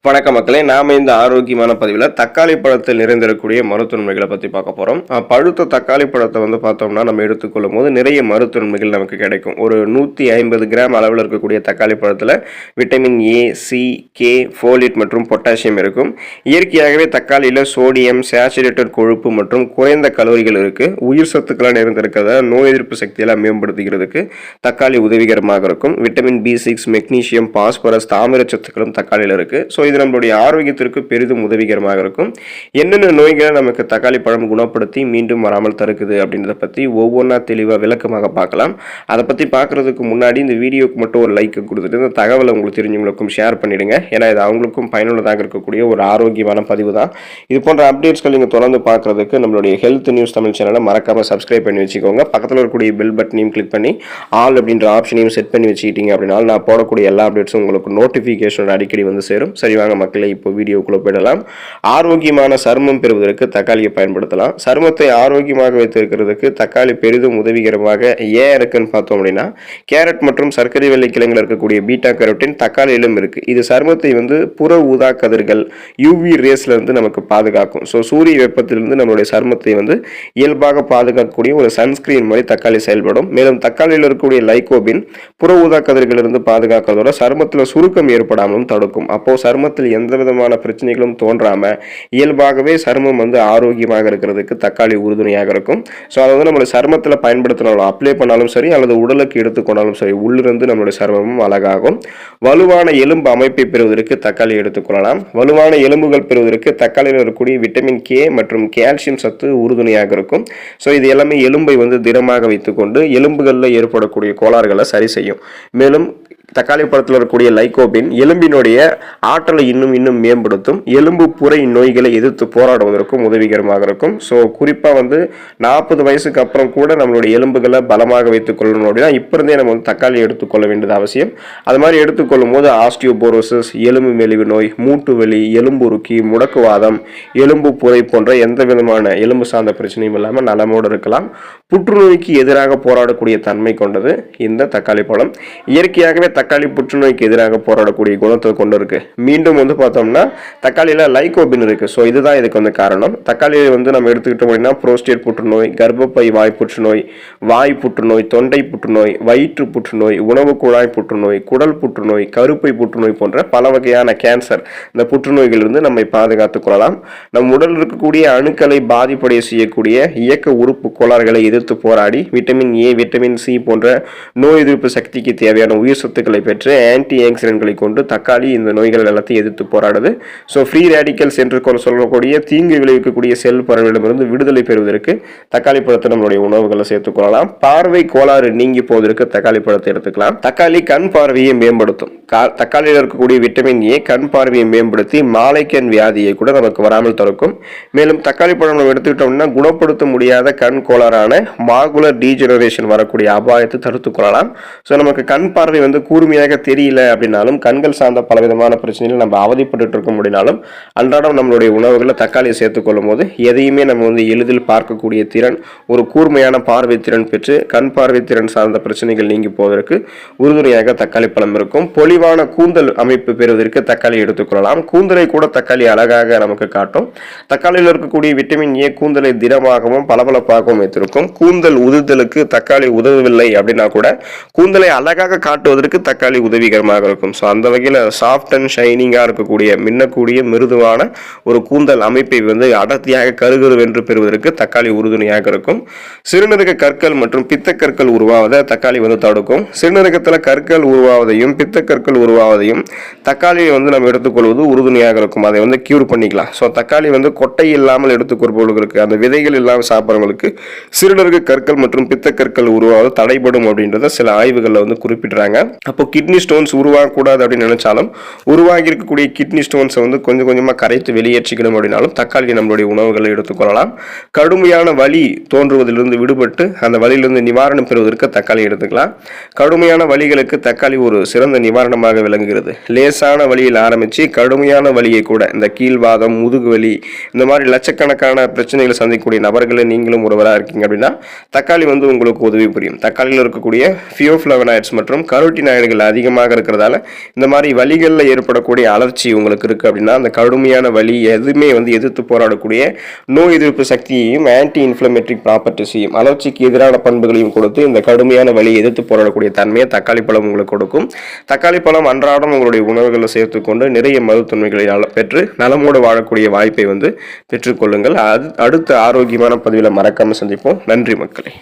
வணக்க மக்களே, நாம இந்த ஆரோக்கியமான பதிவில் தக்காளி பழத்தில் நிறைந்திருக்கக்கூடிய மருத்துவன்மைகளை பற்றி பார்க்க போகிறோம். பழுத்த தக்காளி பழத்தை பார்த்தோம்னா நம்ம எடுத்துக்கொள்ளும் போது நிறைய மருத்துவன்மைகள் நமக்கு கிடைக்கும். ஒரு 150 கிராம் அளவில் இருக்கக்கூடிய தக்காளி பழத்தில் vitamin A, C, K, folate மற்றும் பொட்டாசியம் இருக்கும். இயற்கையாகவே தக்காளியில் சோடியம், சேச்சுரேட்டட் கொழுப்பு மற்றும் குறைந்த கலோரிகள் இருக்குது. உயிர் சத்துக்களாக நிறைந்திருக்கிறத நோய் எதிர்ப்பு சக்தியெல்லாம் மேம்படுத்திக்கிறதுக்கு தக்காளி உதவிகரமாக இருக்கும். விட்டமின் B6, மெக்னீசியம், பாஸ்பரஸ், தாமிர சத்துக்களும் தக்காளியில் இருக்குது. ஸோ இது நம்மளுடைய ஆரோக்கியத்திற்கு பெரிதும் உதவிகரமாக இருக்கும். என்னென்ன நோய்களை நமக்கு தக்காளி பழம் குணப்படுத்தி மீண்டும் வராமல் தடுக்குது அப்படின்றத பற்றி ஒவ்வொன்றா தெளிவாக விளக்கமாக பார்க்கலாம். அதை பற்றி பார்க்குறதுக்கு முன்னாடி இந்த வீடியோக்கு மட்டும் ஒரு லைக் கொடுத்துட்டு இந்த தகவலை உங்களுக்கு தெரிஞ்சவங்களுக்கும் ஷேர் பண்ணிவிடுங்க. ஏன்னா இது அவங்களுக்கும் பயனுள்ளதாக இருக்கக்கூடிய ஒரு ஆரோக்கியமான பதிவு தான். இது போன்ற அப்டேட்ஸ்கள் நீங்கள் தொடர்ந்து பார்க்குறதுக்கு நம்மளுடைய ஹெல்த் நியூஸ் தமிழ் சேனலை மறக்காமல் சப்ஸ்கிரைப் பண்ணி வச்சுக்கோங்க. பக்கத்தில் இருக்கக்கூடிய பெல் பட்டனையும் கிளிக் பண்ணி ஆல் அப்படின்ற ஆப்ஷனையும் செட் பண்ணி வச்சுக்கிட்டீங்க அப்படின்னா நான் போடக்கூடிய எல்லா அப்டேட்ஸும் உங்களுக்கு நோட்டிஃபிகேஷன் அடிக்கடி வந்து சேரும். சரி வாங்க மக்களே, இப்போ வீடியோக்குள்ள போயிடலாம். ஆரோக்கியமான சருமம் பெறுவதற்கு தக்காளியை பயன்படுத்தலாம். சருமத்தை ஆரோக்கியமாக வைத்திருக்கிறதுக்கு தக்காளி பெரிதும் உதவிகரமாக ஏன் இருக்குன்னு பார்த்தோம் அப்படின்னா, கேரட் மற்றும் சர்க்கரை வெள்ளை கிழங்குல இருக்கக்கூடிய பீட்டா கரோட்டின் தக்காளியிலும் இருக்கு. இது சருமத்தை புற ஊதா கதிர்கள் யூவி ரேஸ்ல இருந்து நமக்கு பாதுகாக்கும். ஸோ சூரிய வெப்பத்திலிருந்து நம்மளுடைய சருமத்தை இயல்பாக பாதுகாக்கக்கூடிய ஒரு சன்ஸ்கிரீன் மாதிரி தக்காளி செயல்படும். மேலும் தக்காளியில் இருக்கக்கூடிய லைகோபின் புற ஊதா கதிர்களிலிருந்து பாதுகாக்கிறதோட சருமத்தில் சுருக்கம் ஏற்படாமலும் தடுக்கும். அப்போ சருமத்தில் எந்த விதமான பிரச்சனைகளும் தோன்றாம இயல்பாகவே சருமம் ஆரோக்கியமாக இருக்கிறதுக்கு தக்காளி உறுதுணையாக இருக்கும். ஸோ அதை நம்ம சருமத்தில் பயன்படுத்தினாலும் அப்ளை பண்ணாலும் சரி அல்லது உடலுக்கு எடுத்துக்கொண்டாலும் சரி உள்ளிருந்து நம்மளுடைய சருமமும் அழகாகும். வலுவான எலும்பு அமைப்பை பெறுவதற்கு தக்காளி எடுத்துக்கொள்ளலாம். வலுவான எலும்புகள் பெறுவதற்கு தக்காளியில் இருக்கக்கூடிய விட்டமின் கே மற்றும் கால்சியம் சத்து உறுதுணையாக இருக்கும். ஸோ இது எல்லாமே எலும்பை திடமாக வைத்துக்கொண்டு எலும்புகளில் ஏற்படக்கூடிய கோளாறுகளை சரி செய்யும். மேலும் தக்காளி பழத்தில் இருக்கக்கூடிய லைகோபின் எலும்பினுடைய ஆற்றலை இன்னும் மேம்படுத்தும். எலும்பு புரை நோய்களை எதிர்த்து போராடுவதற்கும் உதவிகரமாக இருக்கும். ஸோ குறிப்பாக 40 வயசுக்கு அப்புறம் கூட நம்மளுடைய எலும்புகளை பலமாக வைத்துக் கொள்ளணும் அப்படின்னா இப்போ இருந்தே நம்ம தக்காளி எடுத்துக்கொள்ள வேண்டியது அவசியம். அது மாதிரி எடுத்துக்கொள்ளும் போது ஆஸ்டியோபோரோசிஸ், எலும்பு மெலிவு நோய், மூட்டு வலி, எலும்புருக்கி, முடக்குவாதம், எலும்பு புரை போன்ற எந்த விதமான எலும்பு சார்ந்த பிரச்சனையும் இல்லாமல் நலமோடு இருக்கலாம். புற்றுநோய்க்கு எதிராக போராடக்கூடிய தன்மை கொண்டது இந்த தக்காளி பழம். இயற்கையாகவே தக்காளி புற்றுநோய்க்கு எதிராக போராடக்கூடிய குணத்தை கொண்டு இருக்கு. மீண்டும் பார்த்தோம்னா தக்காளியில லைகோபின் இருக்கு. ஸோ இதுதான் இதுக்கு காரணம். தக்காளியை நம்ம எடுத்துக்கிட்டோம் அப்படின்னா புரோஸ்டேட் புற்றுநோய், கர்ப்பப்பை வாய் புற்றுநோய், வாய் புற்றுநோய், தொண்டை புற்றுநோய், வயிற்று புற்றுநோய், உணவு குழாய் புற்றுநோய், குடல் புற்றுநோய், கருப்பை புற்றுநோய் போன்ற பல வகையான கேன்சர் இந்த புற்றுநோய்களிலிருந்து நம்மை பாதுகாத்துக் கொள்ளலாம். நம் உடல் இருக்கக்கூடிய அணுக்களை பாதிப்படைய செய்யக்கூடிய இயக்க உறுப்பு கோளாறுகளை எதிர்த்து போராடி விட்டமின் ஏ, விட்டமின் சி போன்ற நோய் எதிர்ப்பு சக்திக்கு தேவையான உயிர் சத்துக்களை பெற்று ஆன்டி ஆக்சிடென்ட்களை கொண்டு தக்காளி இந்த நோய்கள் எல்லாத்தையும் எதிர்த்து போராடுது. ஸோ ஃப்ரீ ரேடிக்கல்ஸ் என்று சொல்லக்கூடிய தீங்கு விளைவிக்கக்கூடிய செல் பரவலிடமிருந்து விடுதலை பெறுவதற்கு தக்காளி பழத்தை நம்மளுடைய உணவுகளை சேர்த்துக் கொள்ளலாம். பார்வை கோளாறு நீங்கி போவதற்கு தக்காளி பழத்தை எடுத்துக்கலாம். தக்காளி கண் பார்வையை மேம்படுத்தும். தக்காளியில் இருக்கக்கூடிய விட்டமின் ஏ கண் பார்வையை மேம்படுத்தி மாலைக்கண் வியாதியை கூட நமக்கு வராமல் தடுக்கும். மேலும் தக்காளி பழம் நம்ம எடுத்துக்கிட்டோம்னா குணப்படுத்த முடியாத கண் கோளாறான மாகுலர் டீஜெனரேஷன் வரக்கூடிய அபாயத்தை தடுத்துக் கொள்ளலாம். ஸோ நமக்கு கண் பார்வை கூர்மையாக தெரியல அப்படின்னாலும் கண்கள் சார்ந்த பலவிதமான பிரச்சனைகள் நம்ம அவதிப்பட்டு இருக்க முடியினாலும் அன்றாடம் நம்மளுடைய உணவுகளை தக்காளியை சேர்த்துக் கொள்ளும் போது எதையுமே நம்ம எளிதில் பார்க்கக்கூடிய திறன், ஒரு கூர்மையான பார்வை திறன் பெற்று கண் பார்வை திறன் சார்ந்த பிரச்சனைகள் நீங்கி போவதற்கு உறுதுணையாக தக்காளி பழம் இருக்கும். பொலிவான கூந்தல் அமைப்பு பெறுவதற்கு தக்காளி எடுத்துக்கொள்ளலாம். கூந்தலை கூட தக்காளி அழகாக நமக்கு காட்டும். தக்காளியில் இருக்கக்கூடிய விட்டமின் ஏ கூந்தலை திடமாகவும் பளபளப்பாகவும் வைத்திருக்கும். கூந்தல் உதிர்தலுக்கு தக்காளி உதவவில்லை அப்படின்னா கூட கூந்தலை அழகாக காட்டுவதற்கு தக்காளி உதவிகரமாக இருக்கும். ஸோ அந்த வகையில் சாஃப்ட் அண்ட் ஷைனிங்காக இருக்கக்கூடிய மின்னக்கூடிய மிருதுவான ஒரு கூந்தல் அமைப்பை அடர்த்தியாக கருகருவென்று பெறுவதற்கு தக்காளி உறுதுணையாக இருக்கும். சிறுநீரக கற்கள் மற்றும் பித்தக்கற்கள் உருவாவதை தக்காளி தடுக்கும். சிறுநீரகத்தில் கற்கள் உருவாவதையும் பித்தக்கற்கள் உருவாவதையும் தக்காளியை நம்ம எடுத்துக்கொள்வது உறுதுணையாக இருக்கும். அதை கியூர் பண்ணிக்கலாம். ஸோ தக்காளி கொட்டை இல்லாமல் எடுத்துக்கொள்பவர்களுக்கு, அந்த விதைகள் இல்லாமல் சாப்பிட்றவங்களுக்கு சிறுநீரக கற்கள் மற்றும் பித்தக்கற்கள் உருவாவது தடைபடும் அப்படின்றத சில ஆய்வுகளில் குறிப்பிடுறாங்க. அப்போ கிட்னி ஸ்டோன்ஸ் உருவாகக்கூடாது அப்படின்னு நினைச்சாலும் உருவாகி இருக்கக்கூடிய கிட்னி ஸ்டோன்ஸை கொஞ்சம் கொஞ்சமாக கரைத்து வெளியேற்றிக்கணும் அப்படின்னாலும் தக்காளி நம்மளுடைய உணவுகளை எடுத்துக்கொள்ளலாம். கடுமையான வலி தோன்றுவதிலிருந்து விடுபட்டு அந்த வலியிலிருந்து நிவாரணம் பெறுவதற்கு தக்காளி எடுத்துக்கலாம். கடுமையான வலிகளுக்கு தக்காளி ஒரு சிறந்த நிவாரணமாக விளங்குகிறது. லேசான வலியில் ஆரம்பித்து கடுமையான வலியை கூட, இந்த கீழ்வாதம், முதுகு வலி, இந்த மாதிரி லட்சக்கணக்கான பிரச்சனைகளை சந்திக்கக்கூடிய நபர்களை நீங்களும் ஒருவராக இருக்கீங்க அப்படின்னா தக்காளி உங்களுக்கு உதவி புரியும். தக்காளியில் இருக்கக்கூடிய ஃபியோஃப்ளவனாய்ட்ஸ் மற்றும் கரோட்டினாய்டுகள் தன்மைகள் அதிகமாக இருக்கிறதால இந்த மாதிரி வலிகளில் ஏற்படக்கூடிய அலர்ச்சி உங்களுக்கு இருக்குது அப்படின்னா, அந்த கடுமையான வலி எதுவுமே வந்து எதிர்த்து போராடக்கூடிய நோய் எதிர்ப்பு சக்தியையும் ஆன்டி இன்ஃப்ளமேட்டரி ப்ராப்பர்ட்டிஸையும் அலர்ச்சிக்கு எதிரான பண்புகளையும் கொடுத்து இந்த கடுமையான வலியை எதிர்த்து போராடக்கூடிய தன்மையை தக்காளி பழம் உங்களுக்கு கொடுக்கும். தக்காளி பழம் அன்றாடம் உங்களுடைய உணவுகளில் சேர்த்துக்கொண்டு நிறைய மருத்துவன்மைகளை பெற்று நலமோடு வாழக்கூடிய வாய்ப்பை வந்து பெற்றுக்கொள்ளுங்கள். அடுத்த ஆரோக்கியமான பதிவில் மறக்காமல் சந்திப்போம். நன்றி மக்களே.